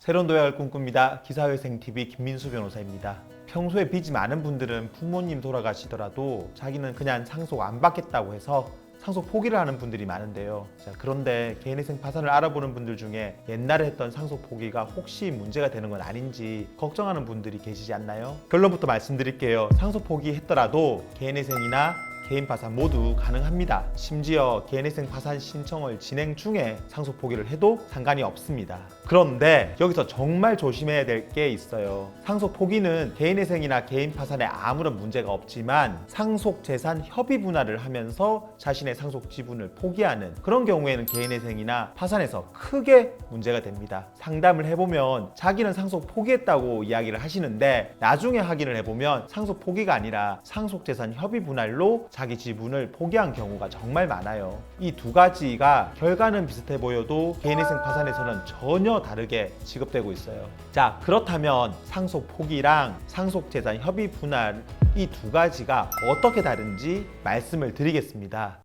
새로운 도약을 꿈꿉니다. 기사회생TV 김민수 변호사입니다. 평소에 빚이 많은 분들은 부모님 돌아가시더라도 자기는 그냥 상속 안 받겠다고 해서 상속 포기를 하는 분들이 많은데요. 그런데 개인회생 파산을 알아보는 분들 중에 옛날에 했던 상속 포기가 혹시 문제가 되는 건 아닌지 걱정하는 분들이 계시지 않나요? 결론부터 말씀드릴게요. 상속 포기 했더라도 개인회생이나 개인 파산 모두 가능합니다. 심지어 개인회생 파산 신청을 진행 중에 상속 포기를 해도 상관이 없습니다. 그런데 여기서 정말 조심해야 될 게 있어요. 상속 포기는 개인회생이나 개인 파산에 아무런 문제가 없지만 상속 재산 협의 분할을 하면서 자신의 상속 지분을 포기하는 그런 경우에는 개인회생이나 파산에서 크게 문제가 됩니다. 상담을 해보면 자기는 상속 포기했다고 이야기를 하시는데 나중에 확인을 해보면 상속 포기가 아니라 상속 재산 협의 분할로 자기 지분을 포기한 경우가 정말 많아요. 이 두 가지가 결과는 비슷해 보여도 개인회생 파산에서는 전혀 다르게 지급되고 있어요. 자, 그렇다면 상속 포기랑 상속 재산 협의 분할 이 두 가지가 어떻게 다른지 말씀을 드리겠습니다.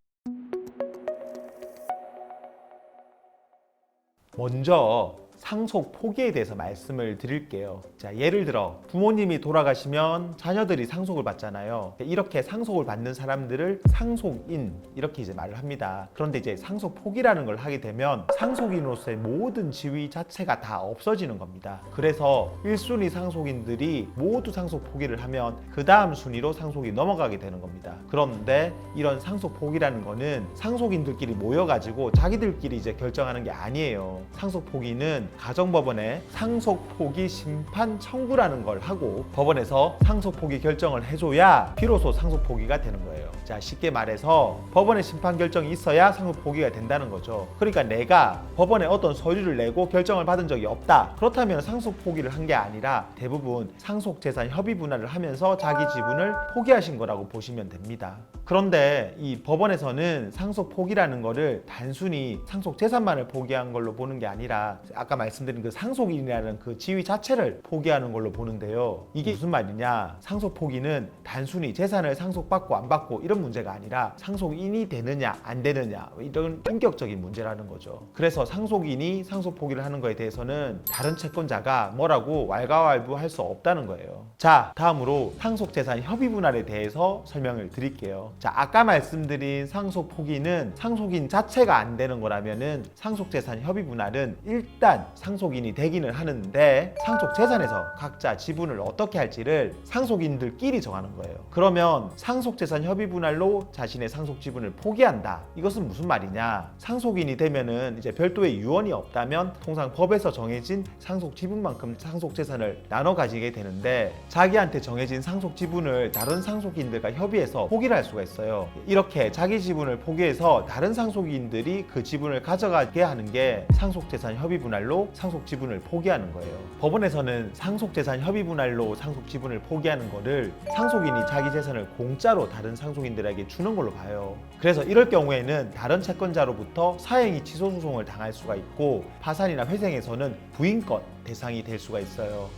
먼저 상속 포기에 대해서 말씀을 드릴게요. 자, 예를 들어 부모님이 돌아가시면 자녀들이 상속을 받잖아요. 이렇게 상속을 받는 사람들을 상속인 이렇게 이제 말을 합니다. 그런데 이제 상속 포기라는 걸 하게 되면 상속인으로서의 모든 지위 자체가 다 없어지는 겁니다. 그래서 1순위 상속인들이 모두 상속 포기를 하면 그 다음 순위로 상속이 넘어가게 되는 겁니다. 그런데 이런 상속 포기라는 거는 상속인들끼리 모여가지고 자기들끼리 이제 결정하는 게 아니에요. 상속 포기는 가정법원에 상속 포기 심판 청구라는 걸 하고 법원에서 상속 포기 결정을 해줘야 비로소 상속 포기가 되는 거예요. 자, 쉽게 말해서 법원의 심판 결정이 있어야 상속 포기가 된다는 거죠. 그러니까 내가 법원에 어떤 서류를 내고 결정을 받은 적이 없다. 그렇다면 상속 포기를 한 게 아니라 대부분 상속 재산 협의 분할을 하면서 자기 지분을 포기하신 거라고 보시면 됩니다. 그런데 이 법원에서는 상속 포기라는 거를 단순히 상속 재산만을 포기한 걸로 보는 게 아니라 아까 말씀드린 그 상속인이라는 그 지위 자체를 포기하는 걸로 보는데요. 이게 무슨 말이냐? 상속 포기는 단순히 재산을 상속받고 안 받고 이런 문제가 아니라 상속인이 되느냐 안 되느냐 이런 인격적인 문제라는 거죠. 그래서 상속인이 상속 포기를 하는 거에 대해서는 다른 채권자가 뭐라고 왈가왈부할 수 없다는 거예요. 자, 다음으로 상속 재산 협의 분할에 대해서 설명을 드릴게요. 자, 아까 말씀드린 상속 포기는 상속인 자체가 안 되는 거라면은 상속 재산 협의 분할은 일단 상속인이 되기는 하는데 상속 재산에서 각자 지분을 어떻게 할지를 상속인들끼리 정하는 거예요. 그러면 상속 재산 협의 분할로 자신의 상속 지분을 포기한다. 이것은 무슨 말이냐? 상속인이 되면은 이제 별도의 유언이 없다면 통상 법에서 정해진 상속 지분만큼 상속 재산을 나눠 가지게 되는데 자기한테 정해진 상속 지분을 다른 상속인들과 협의해서 포기를 할 수가 있어요. 이렇게 자기 지분을 포기해서 다른 상속인들이 그 지분을 가져가게 하는 게 상속 재산 협의 분할로 상속 지분을 포기하는 거예요. 법원에서는 상속 재산 협의 분할로 상속 지분을 포기하는 거를 상속인이 자기 재산을 공짜로 다른 상속인들에게 주는 걸로 봐요. 그래서 이럴 경우에는 다른 채권자로부터 사행위 취소 소송을 당할 수가 있고 파산이나 회생에서는 부인권 대상이 될 수가 있어요.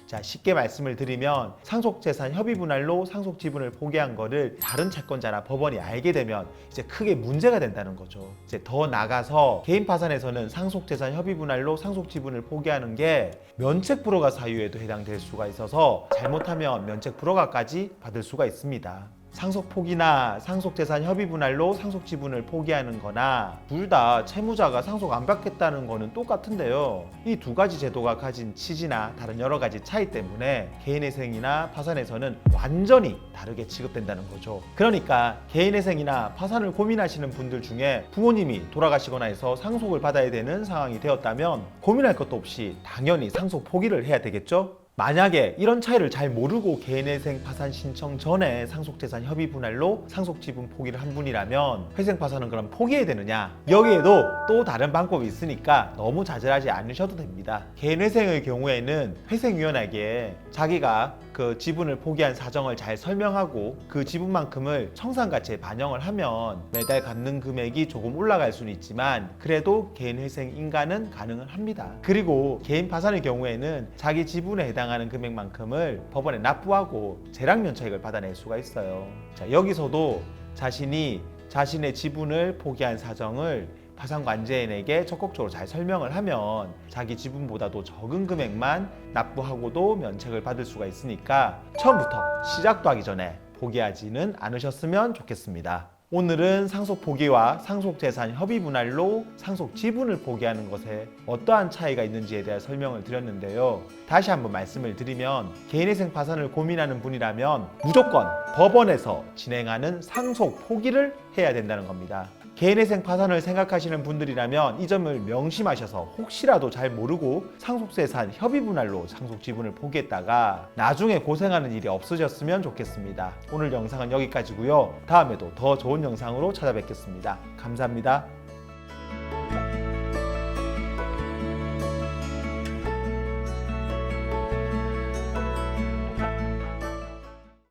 자, 쉽게 말씀을 드리면 상속재산 협의 분할로 상속 지분을 포기한 거를 다른 채권자나 법원이 알게 되면 이제 크게 문제가 된다는 거죠. 이제 더 나가서 개인 파산에서는 상속재산 협의 분할로 상속 지분을 포기하는 게 면책 불허가 사유에도 해당될 수가 있어서 잘못하면 면책 불허가까지 받을 수가 있습니다. 상속 포기나 상속 재산 협의 분할로 상속 지분을 포기하는 거나 둘 다 채무자가 상속 안 받겠다는 거는 똑같은데요. 이 두 가지 제도가 가진 취지나 다른 여러 가지 차이 때문에 개인회생이나 파산에서는 완전히 다르게 취급된다는 거죠. 그러니까 개인회생이나 파산을 고민하시는 분들 중에 부모님이 돌아가시거나 해서 상속을 받아야 되는 상황이 되었다면 고민할 것도 없이 당연히 상속 포기를 해야 되겠죠? 만약에 이런 차이를 잘 모르고 개인회생 파산 신청 전에 상속재산 협의 분할로 상속 지분 포기를 한 분이라면 회생 파산은 그럼 포기해야 되느냐? 여기에도 또 다른 방법이 있으니까 너무 좌절하지 않으셔도 됩니다. 개인회생의 경우에는 회생위원에게 자기가 그 지분을 포기한 사정을 잘 설명하고 그 지분만큼을 청산가치에 반영을 하면 매달 갚는 금액이 조금 올라갈 수는 있지만 그래도 개인회생 인가는 가능은 합니다. 그리고 개인 파산의 경우에는 자기 지분에 해당하는 금액만큼을 법원에 납부하고 재량 면책을 받아낼 수가 있어요. 자, 여기서도 자신이 자신의 지분을 포기한 사정을 파산관제인에게 적극적으로 잘 설명을 하면 자기 지분보다도 적은 금액만 납부하고도 면책을 받을 수가 있으니까 처음부터 시작도 하기 전에 포기하지는 않으셨으면 좋겠습니다. 오늘은 상속 포기와 상속재산 협의 분할로 상속 지분을 포기하는 것에 어떠한 차이가 있는지에 대해 설명을 드렸는데요. 다시 한번 말씀을 드리면 개인회생 파산을 고민하는 분이라면 무조건 법원에서 진행하는 상속 포기를 해야 된다는 겁니다. 개인회생 파산을 생각하시는 분들이라면 이 점을 명심하셔서 혹시라도 잘 모르고 상속재산 협의 분할로 상속 지분을 포기했다가 나중에 고생하는 일이 없으셨으면 좋겠습니다. 오늘 영상은 여기까지고요. 다음에도 더 좋은 영상으로 찾아뵙겠습니다. 감사합니다.